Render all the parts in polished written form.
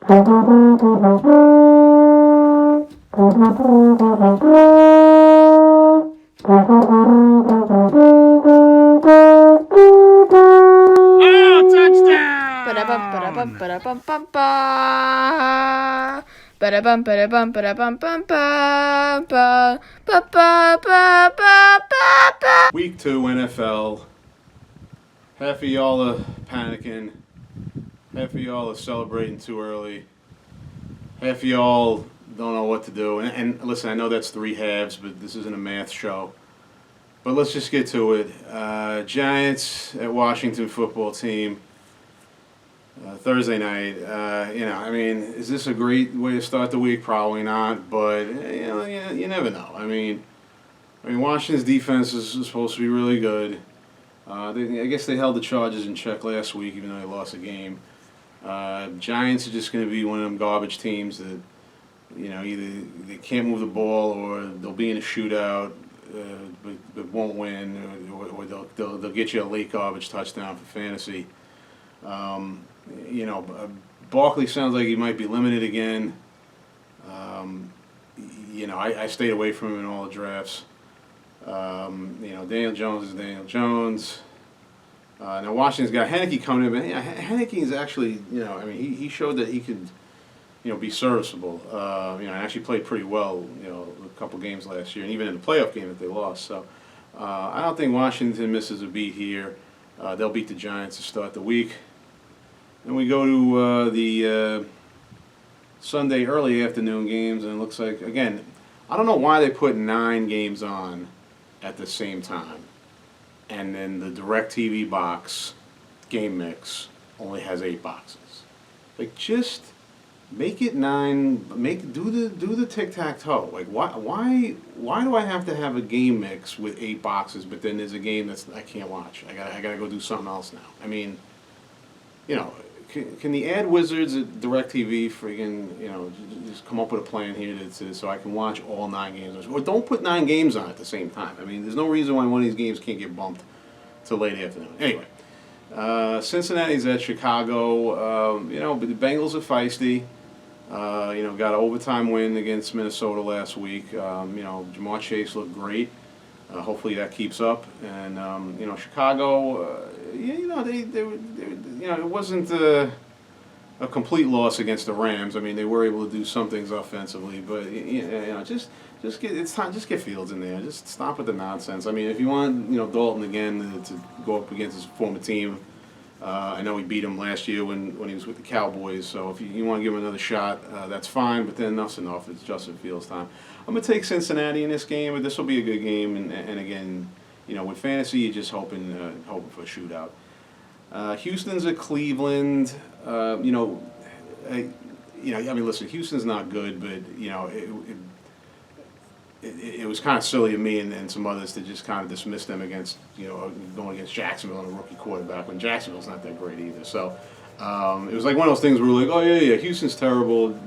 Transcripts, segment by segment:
Ba-da-bum, ba-da-bum, ba-da-bum, ba-da-bum, ba-da-bum, ba-da-bum, ba-ba, ba-ba. Week 2 NFL. Half of y'all are panicking. Half of y'all are celebrating too early. Half of y'all don't know what to do. And listen, I know that's 3 halves, but this isn't a math show. But let's just get to it. Giants at Washington football team. Thursday night. Is this a great way to start the week? Probably not. But you never know. I mean, Washington's defense is supposed to be really good. I guess they held the Chargers in check last week, even though they lost a game. Giants are just going to be one of them garbage teams that, either they can't move the ball or they'll be in a shootout, but won't win, or they'll get you a late garbage touchdown for fantasy. Barkley sounds like he might be limited again. I stayed away from him in all the drafts. Daniel Jones is Daniel Jones. Now Washington's got Heineke coming in, but Heineke is actually, he showed that he could, be serviceable. And actually played pretty well, a couple games last year, and even in the playoff game that they lost. So I don't think Washington misses a beat here. They'll beat the Giants to start the week. Then we go to the Sunday early afternoon games, and it looks like, again, I don't know why they put 9 games on at the same time. And then the DirecTV box game mix only has 8 boxes. Like, just make it 9. Do the tic tac toe. Like, why do I have to have a game mix with 8 boxes? But then there's a game that's I can't watch. I gotta go do something else now. I mean, can the ad wizards at DirecTV friggin' just come up with a plan here so I can watch all 9 games, or don't put 9 games on at the same time. I mean, there's no reason why one of these games can't get bumped till late afternoon. Anyway, Cincinnati's at Chicago. But the Bengals are feisty. Got an overtime win against Minnesota last week. Jamar Chase looked great. Hopefully that keeps up. And Chicago, it wasn't a complete loss against the Rams. I mean, they were able to do some things offensively, but just get Fields in there. Just stop with the nonsense. I mean, if you want Dalton again to go up against his former team, I know he beat him last year when he was with the Cowboys. So if you want to give him another shot, that's fine. But then enough's enough. It's Justin Fields' time. I'm gonna take Cincinnati in this game, but this will be a good game. And again, with fantasy, you're just hoping for a shootout. Houston's at Cleveland. Listen, Houston's not good, but it was kind of silly of me and some others to just kind of dismiss them against going against Jacksonville and a rookie quarterback when Jacksonville's not that great either. So it was like one of those things where we're like, oh yeah, Houston's terrible.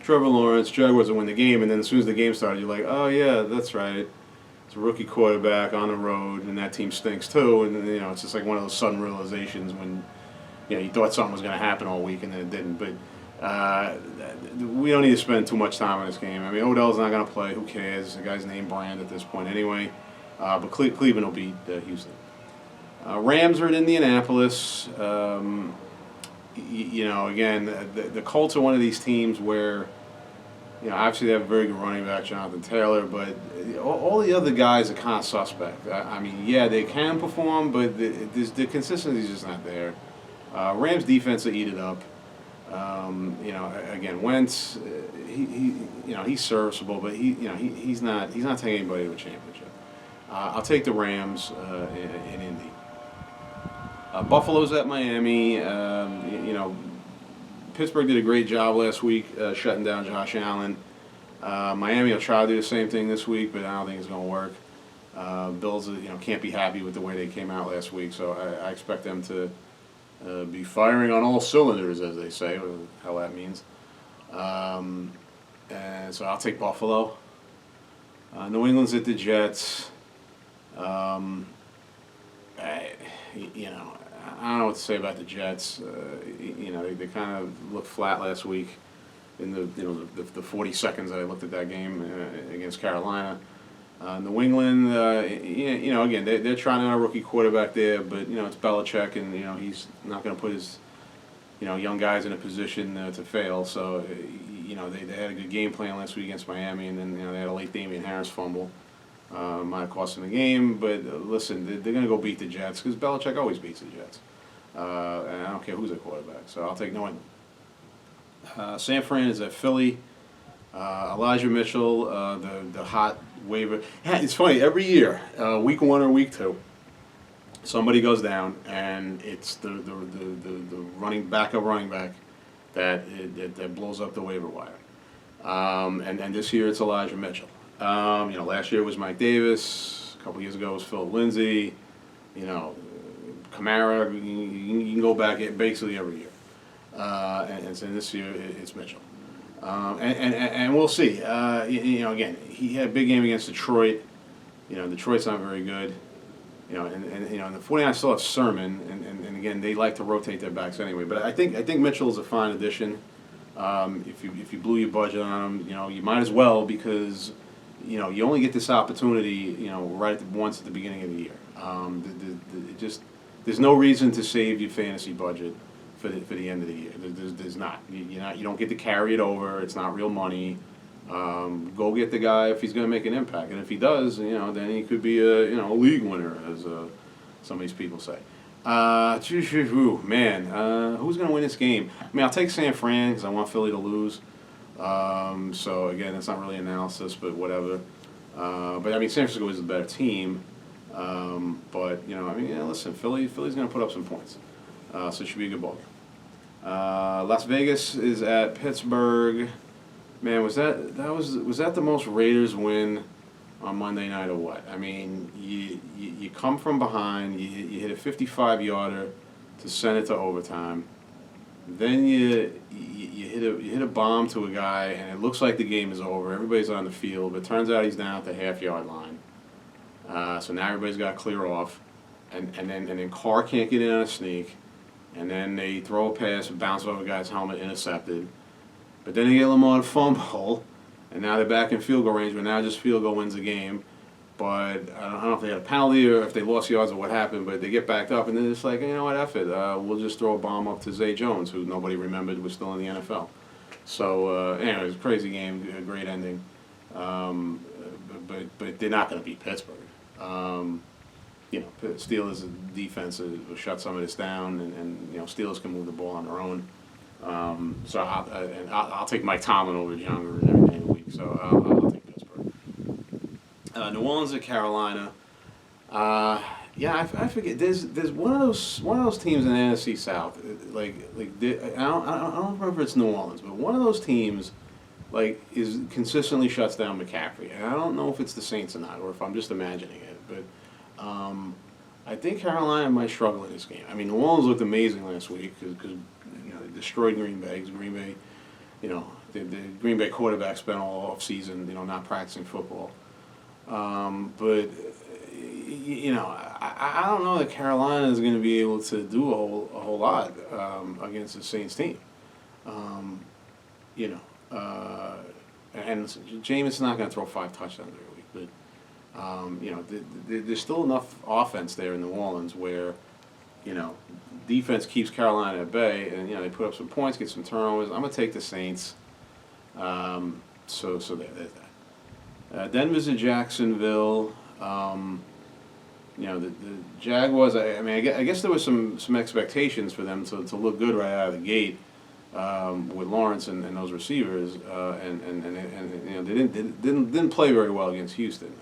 Trevor Lawrence, Jaguars will win the game, and then as soon as the game started, you're like, oh yeah, that's right. It's a rookie quarterback on the road, and that team stinks too. And it's just like one of those sudden realizations when you thought something was going to happen all week and then it didn't. But we don't need to spend too much time on this game. I mean, Odell's not going to play. Who cares? The guy's name brand at this point anyway. But Cleveland will beat Houston. Rams are in Indianapolis. Again, the Colts are one of these teams where, obviously they have a very good running back, Jonathan Taylor, but all the other guys are kind of suspect. I mean, yeah, they can perform, but the consistency is just not there. Rams defense will eat it up. Again, Wentz, he's serviceable, but he's not taking anybody to a championship. I'll take the Rams in Indy. Buffalo's at Miami. Pittsburgh did a great job last week shutting down Josh Allen. Miami will try to do the same thing this week, but I don't think it's going to work. Bills, can't be happy with the way they came out last week, so I expect them to be firing on all cylinders, as they say, whatever the hell that means. And so I'll take Buffalo. New England's at the Jets. I don't know what to say about the Jets. They kind of looked flat last week in the 40 seconds that I looked at that game against Carolina. New England, again, they're trying out a rookie quarterback there, but it's Belichick, and he's not going to put his young guys in a position to fail. So they had a good game plan last week against Miami, and then they had a late Damian Harris fumble. Might have cost them the game, but listen, they're going to go beat the Jets because Belichick always beats the Jets. And I don't care who's at quarterback, so I'll take New England. San Fran is at Philly. Elijah Mitchell, the hot waiver. Yeah, it's funny, every year, week 1 or week 2, somebody goes down, and it's the running back that blows up the waiver wire. And this year it's Elijah Mitchell. Last year it was Mike Davis. A couple years ago it was Phil Lindsay. Kamara. You can go back basically every year. And so this year it's Mitchell. And we'll see. Again, he had a big game against Detroit. Detroit's not very good. And the 49ers still have Sermon, and again, they like to rotate their backs anyway. But I think Mitchell is a fine addition. If you blew your budget on him, you might as well, because you only get this opportunity, right once at the beginning of the year. There's no reason to save your fantasy budget for the end of the year. There's not. You don't get to carry it over. It's not real money. Go get the guy if he's going to make an impact, and if he does, then he could be a league winner, as some of these people say. Man, who's going to win this game? I mean, I'll take San Fran because I want Philly to lose. So again, it's not really analysis, but whatever. But I mean, San Francisco is a better team. Listen, Philly's going to put up some points, so it should be a good ball game. Las Vegas is at Pittsburgh. Man, was that the most Raiders win on Monday night or what? I mean, you come from behind, you hit a 55-yarder to send it to overtime. Then you hit a bomb to a guy, and it looks like the game is over. Everybody's on the field, but it turns out he's down at the half-yard line. So now everybody's got to clear off, and then Carr can't get in on a sneak, and then they throw a pass and bounce over a guy's helmet, intercepted. But then they get Lamar to fumble, and now they're back in field goal range, but now just field goal wins the game. But I don't know if they had a penalty or if they lost yards or what happened, but they get backed up, and then it's like, you know what, F it. We'll just throw a bomb up to Zay Jones, who nobody remembered was still in the NFL. So, anyway, it was a crazy game, a great ending. But they're not going to beat Pittsburgh. Steelers' defense will shut some of this down, and Steelers can move the ball on their own. So I'll take Mike Tomlin over John Gruden every day of the week. So I'll take Pittsburgh. New Orleans at Carolina. I forget. There's one of those teams in the NFC South. I don't remember if it's New Orleans, but one of those teams is consistently shuts down McCaffrey. And I don't know if it's the Saints or not, or if I'm just imagining it. But I think Carolina might struggle in this game. I mean, New Orleans looked amazing last week because they destroyed Green Bay. Green Bay, the Green Bay quarterback spent all off season, not practicing football. But I don't know that Carolina is going to be able to do a whole lot against the Saints team. And Jameis not going to throw 5 touchdowns every week, but there's still enough offense there in New Orleans where defense keeps Carolina at bay, and they put up some points, get some turnovers. I'm going to take the Saints. So there's that. Denver's at Jacksonville. The Jaguars. I guess there was some expectations for them to look good right out of the gate with Lawrence and those receivers, and they didn't play very well against Houston.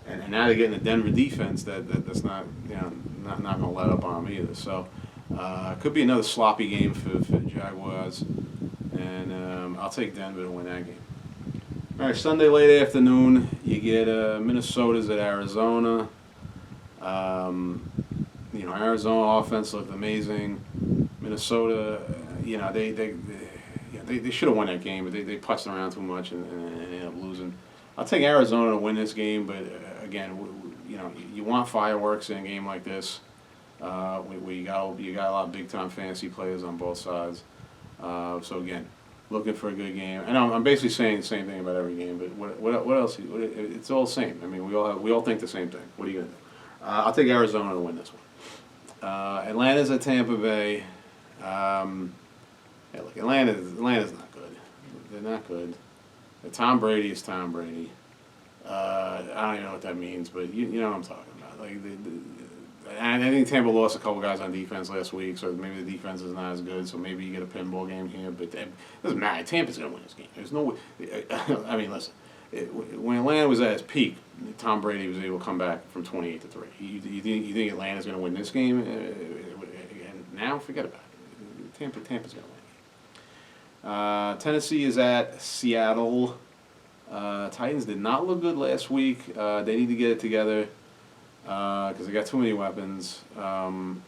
And now they're getting a Denver defense that's not going to let up on them either. So it could be another sloppy game for the Jaguars, and I'll take Denver to win that game. All right, Sunday late afternoon, you get Minnesota's at Arizona. Arizona offense looked amazing. Minnesota, they should have won that game, but they putzed around too much and ended up losing. I'll take Arizona to win this game, but again, you want fireworks in a game like this. You got a lot of big time fantasy players on both sides. So again, looking for a good game. And I'm basically saying the same thing about every game. But what else? It's all the same. I mean, we all think the same thing. What are you gonna do? I'll take Arizona to win this one. Atlanta's at Tampa Bay. Yeah, look, Atlanta's not good. They're not good. Tom Brady is Tom Brady. I don't even know what that means, but you know what I'm talking about. Like, and I think Tampa lost a couple guys on defense last week, so maybe the defense is not as good. So maybe you get a pinball game here, but it doesn't matter. Tampa's gonna win this game. There's no way. I mean, listen. When Atlanta was at its peak, Tom Brady was able to come back from 28-3. You think Atlanta's going to win this game? And now forget about it. Tampa's going to win. Tennessee is at Seattle. Titans did not look good last week. They need to get it together because they got too many weapons. And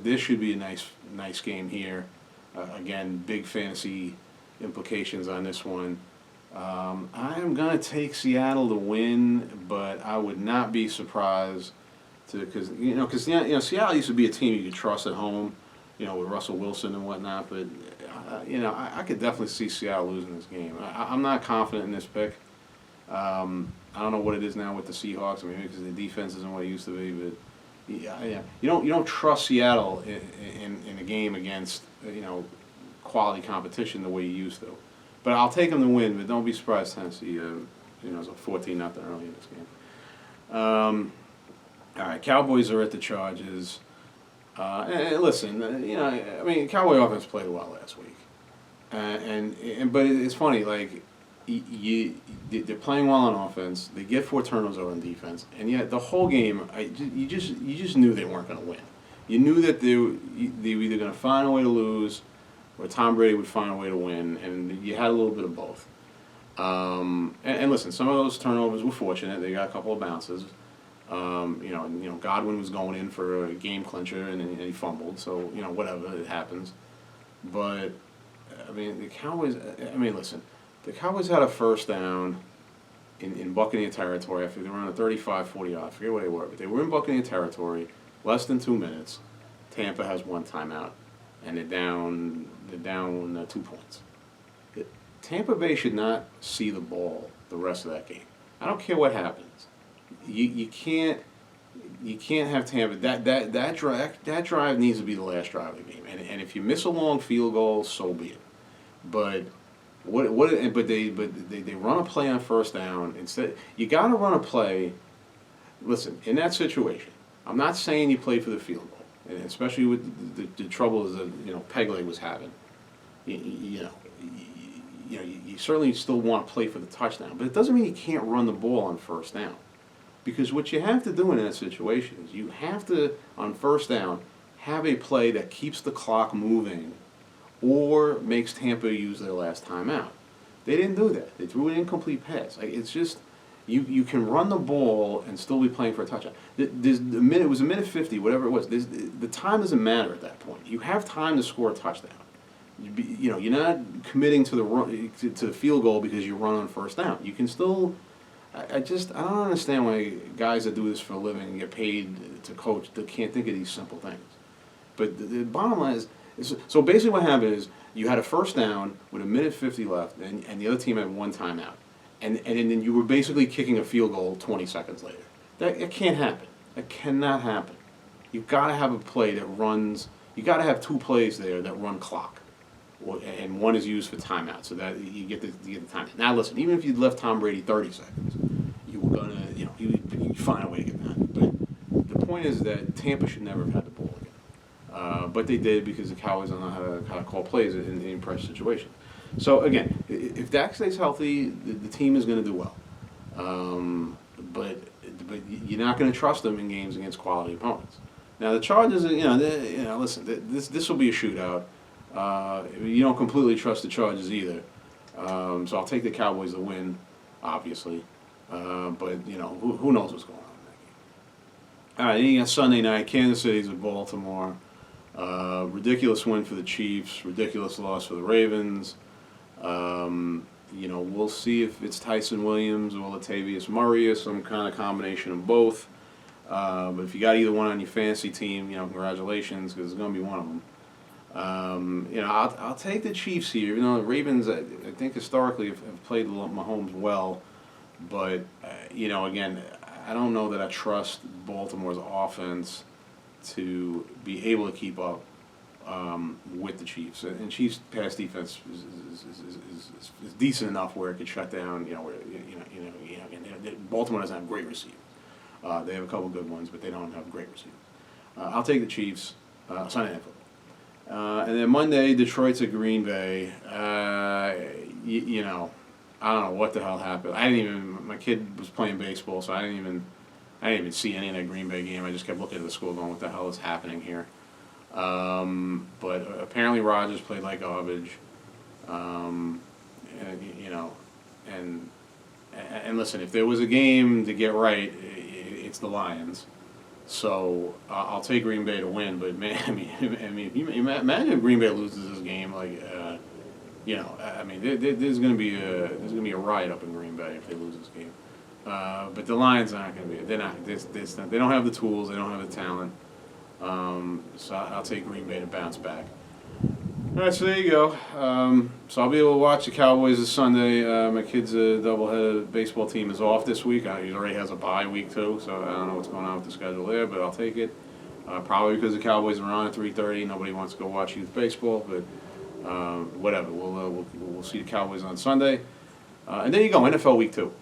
this should be a nice game here. Again, big fantasy implications on this one. I'm going to take Seattle to win, but I would not be surprised because Seattle used to be a team you could trust at home, with Russell Wilson and whatnot. But I could definitely see Seattle losing this game. I'm not confident in this pick. I don't know what it is now with the Seahawks. I mean, because the defense isn't what it used to be, but yeah, you don't trust Seattle in a game against quality competition the way you used to. But I'll take them to win, but don't be surprised Tennessee, is a 14-0 early in this game. All right, Cowboys are at the Chargers. And listen, I mean, Cowboy offense played well last week, but it's funny, like they're playing well on offense. They get 4 turnovers over on defense, and yet the whole game, you just knew they weren't going to win. You knew that they were either going to find a way to lose, or Tom Brady would find a way to win, and you had a little bit of both. And listen, some of those turnovers were fortunate. They got a couple of bounces. Godwin was going in for a game clincher, and he fumbled. So whatever, it happens. But I mean, the Cowboys. I mean, listen, the Cowboys had a first down in Buccaneer territory. I think they were on a 35-40 yard. I forget where they were, but they were in Buccaneer territory. Less than 2 minutes. Tampa has 1 timeout, and they're down 2 points. Tampa Bay should not see the ball the rest of that game. I don't care what happens. You can't have Tampa. That drive needs to be the last drive of the game. And if you miss a long field goal, so be it. But But they run a play on first down instead. You got to run a play. Listen, in that situation, I'm not saying you play for the field goal, and especially with the troubles that Pegleg was having. You certainly still want to play for the touchdown, but it doesn't mean you can't run the ball on first down. Because what you have to do in that situation is you have to, on first down, have a play that keeps the clock moving or makes Tampa use their last timeout. They didn't do that. They threw an incomplete pass. It's just, you can run the ball and still be playing for a touchdown. It was a minute 50, whatever it was. The time doesn't matter at that point. You have time to score a touchdown. You're not committing to the field goal because you run on first down. You can still. I don't understand why guys that do this for a living and get paid to coach they can't think of these simple things. But the bottom line is so basically what happened is you had a first down with a minute 50 left, and the other team had one timeout, and then you were basically kicking a field goal 20 seconds later. That can't happen. That cannot happen. You've got to have a play that runs. You got to have two plays there that run clock. And one is used for timeout, so that you get the timeout. Now listen, even if you left Tom Brady 30 seconds, you were gonna, you'd find a way to get that. But the point is that Tampa should never have had the ball again. But they did because the Cowboys don't know how to call plays in pressure situations. So again, if Dak stays healthy, the team is going to do well. But you're not going to trust them in games against quality opponents. Now the Chargers, listen, this will be a shootout. You don't completely trust the Chargers either, so I'll take the Cowboys to win, obviously. But who knows what's going on in that game? All right, then you got Sunday night. Kansas City's with Baltimore. Ridiculous win for the Chiefs. Ridiculous loss for the Ravens. We'll see if it's Tyson Williams or Latavius Murray or some kind of combination of both. But if you got either one on your fantasy team, congratulations, because it's going to be one of them. I'll take the Chiefs here, even though the Ravens, I think historically have played Mahomes well. But, again, I don't know that I trust Baltimore's offense to be able to keep up with the Chiefs. And Chiefs' pass defense is decent enough where it could shut down, and Baltimore doesn't have great receivers. They have a couple good ones, but they don't have great receivers. I'll take the Chiefs Sunday Night Football. And then Monday, Detroit's at Green Bay. I don't know what the hell happened. My kid was playing baseball, so I didn't even see any of that Green Bay game. I just kept looking at the score going, what the hell is happening here? But apparently Rodgers played like garbage. And listen, if there was a game to get right, it's the Lions. So I'll take Green Bay to win, but man, imagine if Green Bay loses this game, there's going to be a riot up in Green Bay if they lose this game. But the Lions aren't going to be. They're not. They don't have the tools. They don't have the talent. So I'll take Green Bay to bounce back. All right, so there you go. So I'll be able to watch the Cowboys this Sunday. My kid's doubleheaded baseball team is off this week. He already has a bye week too, so I don't know what's going on with the schedule there, but I'll take it. Probably because the Cowboys are on at 3:30. Nobody wants to go watch youth baseball, but whatever. We'll see the Cowboys on Sunday, and there you go. NFL week 2.